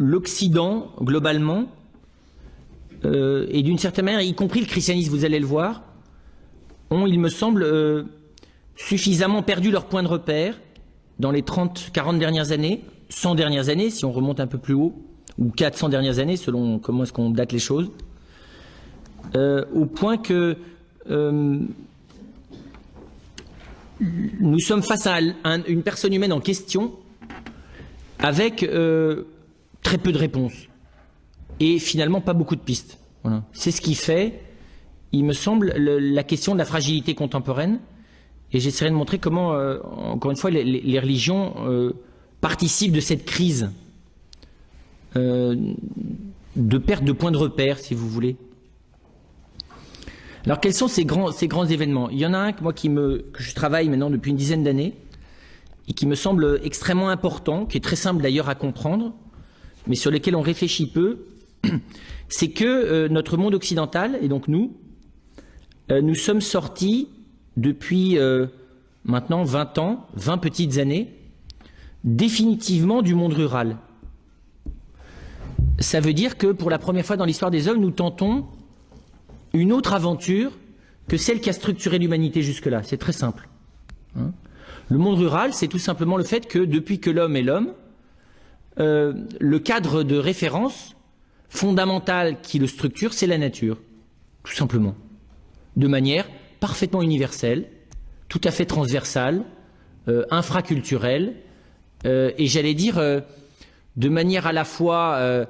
l'Occident, globalement, et d'une certaine manière, y compris le christianisme, vous allez le voir, ont, il me semble, suffisamment perdu leur point de repère dans les 30, 40 dernières années, 100 dernières années, si on remonte un peu plus haut, ou 400 dernières années, selon comment est-ce qu'on date les choses, au point que nous sommes face à une personne humaine en question avec très peu de réponses et finalement pas beaucoup de pistes. Voilà. C'est ce qui fait, il me semble, la question de la fragilité contemporaine, et j'essaierai de montrer comment, encore une fois, les religions participent de cette crise de perte de point de repère, si vous voulez. Alors quels sont ces grands événements? Il y en a un que je travaille maintenant depuis une dizaine d'années et qui me semble extrêmement important, qui est très simple d'ailleurs à comprendre, mais sur lequel on réfléchit peu, c'est que notre monde occidental, et donc nous sommes sortis depuis maintenant 20 ans, 20 petites années, définitivement du monde rural. Ça veut dire que pour la première fois dans l'histoire des hommes, nous tentons une autre aventure que celle qui a structuré l'humanité jusque-là. C'est très simple. Le monde rural, c'est tout simplement le fait que depuis que l'homme est l'homme, le cadre de référence fondamental qui le structure, c'est la nature, tout simplement. De manière parfaitement universelle, tout à fait transversale, infraculturelle, et j'allais dire de manière à la fois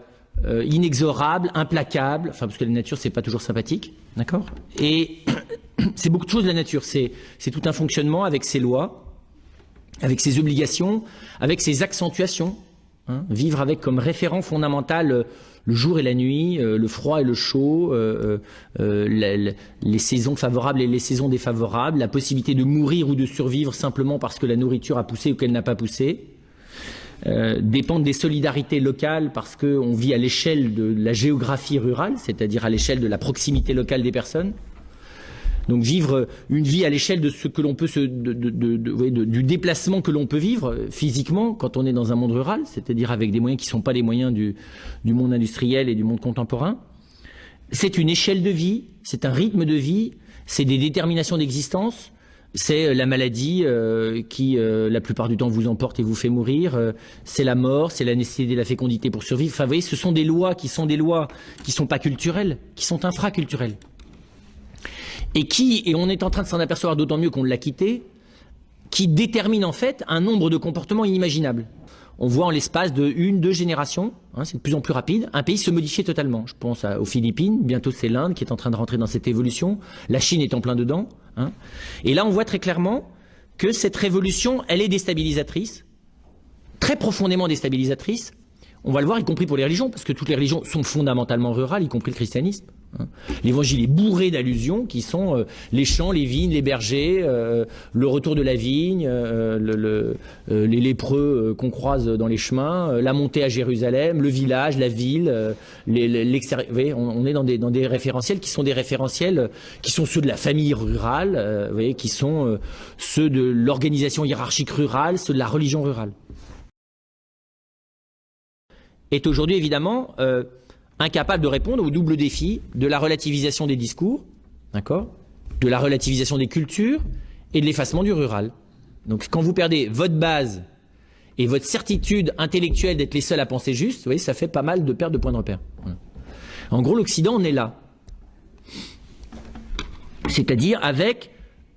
inexorable, implacable, enfin parce que la nature c'est pas toujours sympathique, d'accord? Et c'est beaucoup de choses la nature, c'est tout un fonctionnement avec ses lois, avec ses obligations, avec ses accentuations. Vivre avec comme référent fondamental le jour et la nuit, le froid et le chaud, les saisons favorables et les saisons défavorables, la possibilité de mourir ou de survivre simplement parce que la nourriture a poussé ou qu'elle n'a pas poussé, dépendre des solidarités locales parce qu'on vit à l'échelle de la géographie rurale, c'est-à-dire à l'échelle de la proximité locale des personnes. Donc vivre une vie à l'échelle de ce que l'on peut du déplacement que l'on peut vivre physiquement quand on est dans un monde rural, c'est-à-dire avec des moyens qui ne sont pas les moyens du monde industriel et du monde contemporain. C'est une échelle de vie, c'est un rythme de vie, c'est des déterminations d'existence, c'est la maladie qui la plupart du temps vous emporte et vous fait mourir, c'est la mort, c'est la nécessité de la fécondité pour survivre. Enfin vous voyez, ce sont des lois qui sont pas culturelles, qui sont infraculturelles. Et on est en train de s'en apercevoir d'autant mieux qu'on l'a quitté, qui détermine en fait un nombre de comportements inimaginables. On voit en l'espace de 1-2 générations, c'est de plus en plus rapide, un pays se modifier totalement. Je pense aux Philippines, bientôt c'est l'Inde qui est en train de rentrer dans cette évolution, la Chine est en plein dedans. Et là on voit très clairement que cette révolution, elle est déstabilisatrice, très profondément déstabilisatrice. On va le voir, y compris pour les religions, parce que toutes les religions sont fondamentalement rurales, y compris le christianisme. L'évangile est bourré d'allusions qui sont les champs, les vignes, les bergers, le retour de la vigne, les lépreux qu'on croise dans les chemins, la montée à Jérusalem, le village, la ville, l'extérieur. Vous voyez, on est dans des référentiels qui sont des référentiels qui sont ceux de la famille rurale, vous voyez, qui sont ceux de l'organisation hiérarchique rurale, ceux de la religion rurale. Est aujourd'hui évidemment incapable de répondre au double défi de la relativisation des discours, d'accord, de la relativisation des cultures et de l'effacement du rural. Donc quand vous perdez votre base et votre certitude intellectuelle d'être les seuls à penser juste, vous voyez, ça fait pas mal de perte de points de repère. Voilà. En gros, l'Occident en est là. C'est-à-dire avec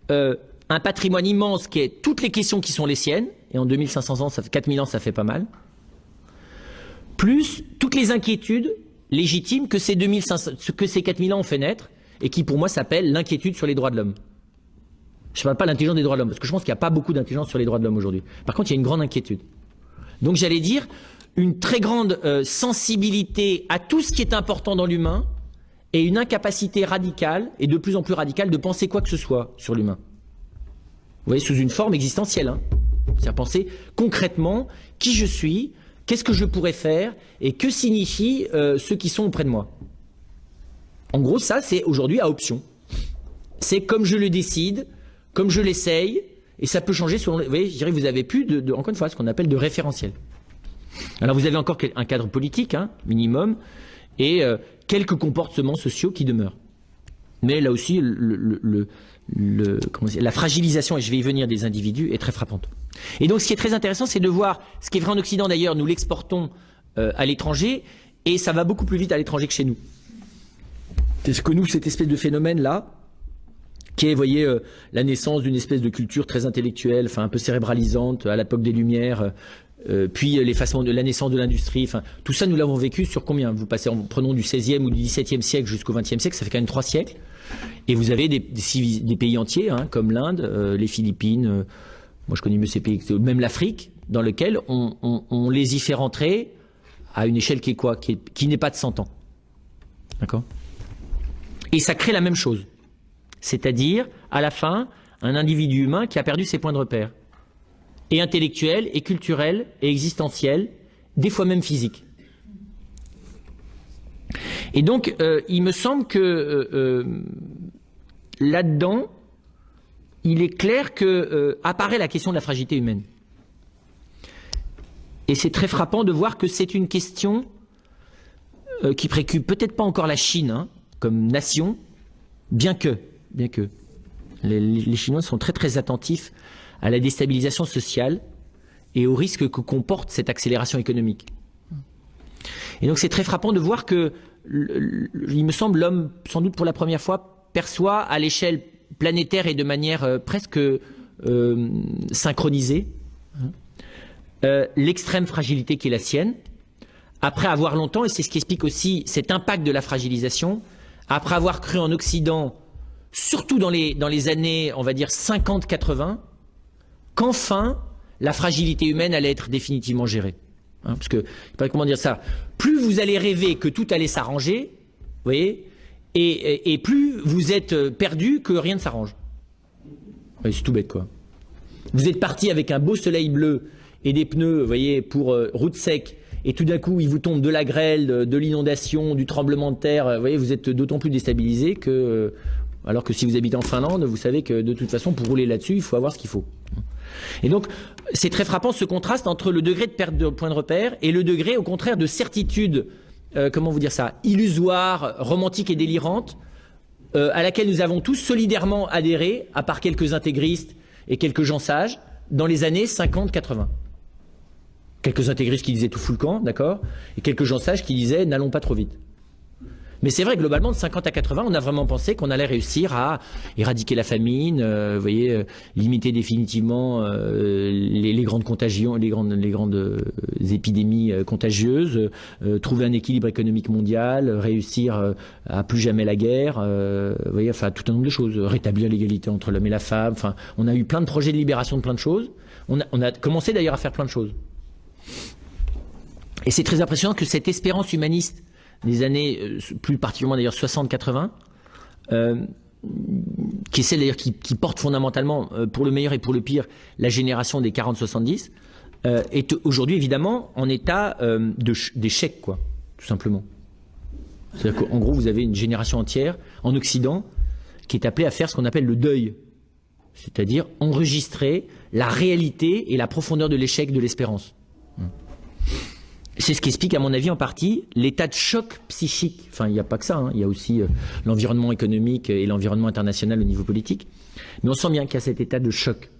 un patrimoine immense qui est toutes les questions qui sont les siennes, et en 2500 ans, ça fait 4000 ans, ça fait pas mal, plus toutes les inquiétudes légitimes que ces 4000 ans ont fait naître, et qui pour moi s'appellent l'inquiétude sur les droits de l'homme. Je ne parle pas de l'intelligence des droits de l'homme, parce que je pense qu'il n'y a pas beaucoup d'intelligence sur les droits de l'homme aujourd'hui. Par contre, il y a une grande inquiétude. Donc j'allais dire, une très grande sensibilité à tout ce qui est important dans l'humain, et une incapacité radicale, et de plus en plus radicale, de penser quoi que ce soit sur l'humain. Vous voyez, sous une forme existentielle. C'est-à-dire penser concrètement qui je suis, qu'est-ce que je pourrais faire et que signifient ceux qui sont auprès de moi. En gros, ça, c'est aujourd'hui à option. C'est comme je le décide, comme je l'essaye, et ça peut changer selon... Vous voyez, je dirais que vous avez plus, encore une fois, ce qu'on appelle de référentiel. Alors vous avez encore un cadre politique, hein, minimum, et quelques comportements sociaux qui demeurent. Mais là aussi, la fragilisation, et je vais y venir, des individus est très frappante. Et donc ce qui est très intéressant, c'est de voir, ce qui est vrai en Occident d'ailleurs, nous l'exportons à l'étranger, et ça va beaucoup plus vite à l'étranger que chez nous. C'est ce que nous, cette espèce de phénomène-là, qui est, vous voyez, la naissance d'une espèce de culture très intellectuelle, enfin un peu cérébralisante, à l'époque des Lumières, puis l'effacement de la naissance de l'industrie, enfin tout ça nous l'avons vécu sur combien? Vous passez, prenons du XVIe ou du XVIIe siècle jusqu'au XXe siècle, ça fait quand même 3 siècles, et vous avez des pays entiers, hein, comme l'Inde, les Philippines, moi je connais mieux ces pays, même l'Afrique, dans lequel on les y fait rentrer à une échelle qui est quoi? Qui n'est pas de 100 ans. D'accord? Et ça crée la même chose. C'est-à-dire, à la fin, un individu humain qui a perdu ses points de repère. Et intellectuels, et culturels, et existentiels, des fois même physiques. Et donc, il me semble que là-dedans, il est clair que apparaît la question de la fragilité humaine. Et c'est très frappant de voir que c'est une question qui préoccupe peut-être pas encore la Chine, hein, comme nation, bien que les Chinois sont très très attentifs à la déstabilisation sociale et au risque que comporte cette accélération économique. Et donc c'est très frappant de voir que, il me semble, l'homme, sans doute pour la première fois, perçoit à l'échelle planétaire et de manière presque synchronisée l'extrême fragilité qui est la sienne, après avoir longtemps, et c'est ce qui explique aussi cet impact de la fragilisation, après avoir cru en Occident, surtout dans les années, on va dire, 50-80, qu'enfin, la fragilité humaine allait être définitivement gérée. Hein, parce que, je sais pas comment dire ça, plus vous allez rêver que tout allait s'arranger, vous voyez, et plus vous êtes perdu que rien ne s'arrange. Oui, c'est tout bête, quoi. Vous êtes parti avec un beau soleil bleu et des pneus, vous voyez, pour route sec, et tout d'un coup, il vous tombe de la grêle, de l'inondation, du tremblement de terre. Vous voyez, vous êtes d'autant plus déstabilisé que, alors que si vous habitez en Finlande, vous savez que de toute façon, pour rouler là-dessus, il faut avoir ce qu'il faut. Et donc, c'est très frappant ce contraste entre le degré de perte de point de repère et le degré, au contraire, de certitude, comment vous dire ça, illusoire, romantique et délirante, à laquelle nous avons tous solidairement adhéré, à part quelques intégristes et quelques gens sages, dans les années 50-80. Quelques intégristes qui disaient tout fout le camp, d'accord, et quelques gens sages qui disaient n'allons pas trop vite. Mais c'est vrai, globalement, de 50 à 80, on a vraiment pensé qu'on allait réussir à éradiquer la famine, vous voyez, limiter définitivement les grandes contagions, les grandes épidémies contagieuses, trouver un équilibre économique mondial, réussir à plus jamais la guerre, vous voyez, enfin tout un nombre de choses, rétablir l'égalité entre l'homme et la femme. Enfin, on a eu plein de projets de libération de plein de choses. On a commencé d'ailleurs à faire plein de choses. Et c'est très impressionnant que cette espérance humaniste des années, plus particulièrement d'ailleurs 60-80, qui est celle d'ailleurs qui porte fondamentalement, pour le meilleur et pour le pire, la génération des 40-70, est aujourd'hui évidemment en état d'échec, quoi, tout simplement. C'est-à-dire qu'en gros, vous avez une génération entière en Occident qui est appelée à faire ce qu'on appelle le deuil, c'est-à-dire enregistrer la réalité et la profondeur de l'échec de l'espérance. C'est ce qui explique, à mon avis, en partie, l'état de choc psychique. Enfin, il n'y a pas que ça, hein. Il y a aussi l'environnement économique et l'environnement international au niveau politique. Mais on sent bien qu'il y a cet état de choc.